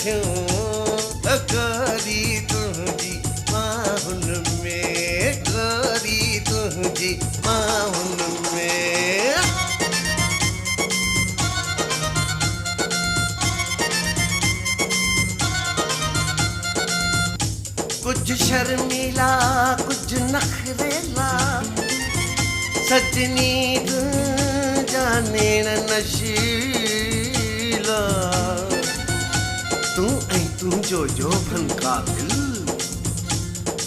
थियूं गोरी तुंहिंजी माहुन में, गोरी तुंहिंजी माहुन में। कुछ शर्मीला कुछ नखरेला सजनी जाने नशीला, तू ऐं तुंहिंजो जोबन का दिल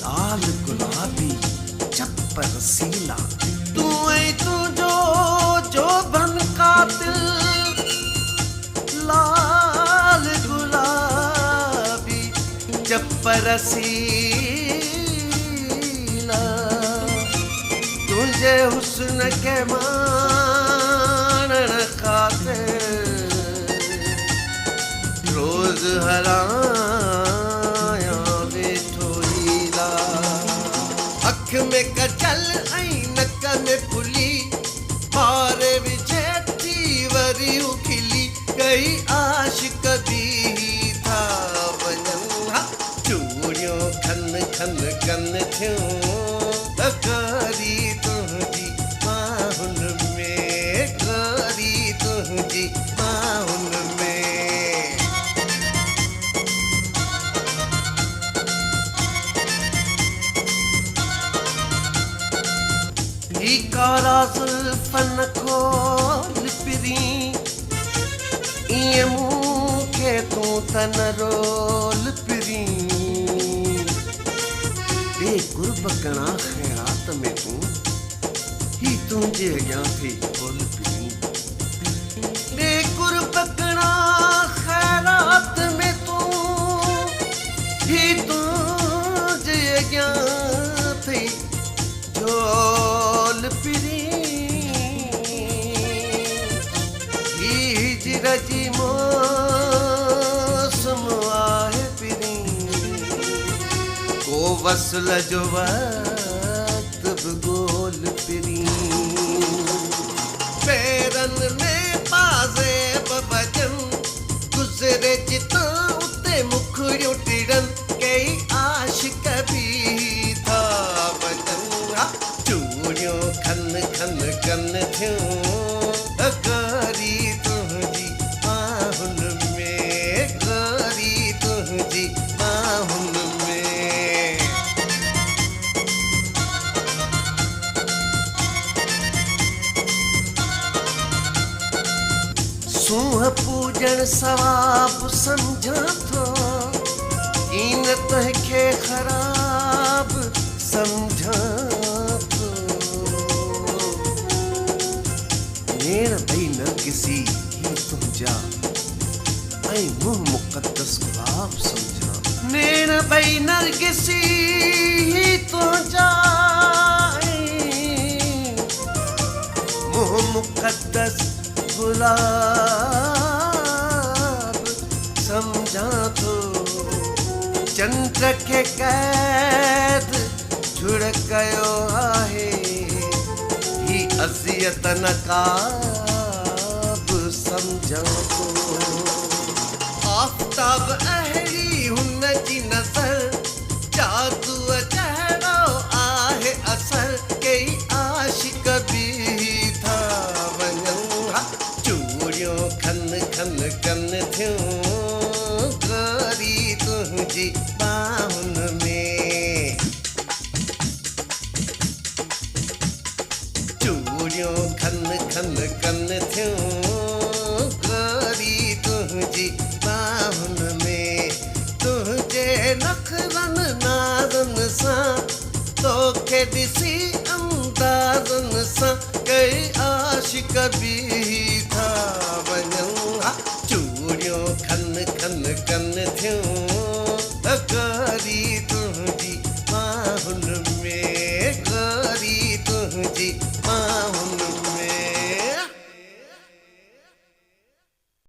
लाल गुलाबी चप रसीला, तू ऐं तुंहिंजो जोबन का दिल लाल गुलाबी चप रसीला, तुझे हुस्न के मानन खातिर रोज हराया वेठो हीला। अख में कजल ऐं नक में फुली मारे विझे थी वरी उखिली, कई आशिक बि था वञनि चूड़ियूं खन खन कन थियूं गोरी तुंहिंजी माहुन में, गोरी तुंहिंजी माहुन में। ही कारा ज़ुल्फ़न खोल पिरी ईअं मूंखे तूं त न रोल पिरी, बेकुर्ब कणा ख़ैरात में तूं ही तुंहिंजे अॻियां थी बोल पिरी, बेकुर्ब कणा ख़ैरात में तूं ही तुंहिंजे अॻियां थी झोल पिरी, ही हिजर जी मौसम आहे पिरी, को वसल जो वक्त बि गोल पिरी, पेरन में पाज़े बजन गुज़रे जितां उते मुखड़ियूं टिड़न, कई आशिक बि था वञनि चूड़ियूं खन खन कन थियूं गोरी तुंहिंजी माहुन में, गोरी तुंहिंजी माहुन में। सूंह पूजन सवाब सम्झां थो, इन तंहिंखे ख़राब सम्झां थो, नेण भई नरगिसी ही तुंहिंजा ऐं मुंह मुक़द्दस गुलाब सम्झां, नेण भई नरगिसी ही तुंहिंजा मुंह मुक़द्दस गुलाब सम्झां थो, चंड खे कैद छुड़ कयो आहे, ही अज़ियत नकाब सम्झां थो, आफ़ताब अहिड़ी हुन जी नज़र जादू जहिड़ो आहे असर, कई आशिक बि था वञनि चूड़ियूं खन खन कन थियूं गोरी तुंहिंजी बाहुन में, चूड़ियूं खन खन कन थियूं गोरी तुंहिंजी बाहुन में, तुंहिंजे नखरनि नाज़न सां तोखे ॾिसी अंदाज़न सां कई आशिक बि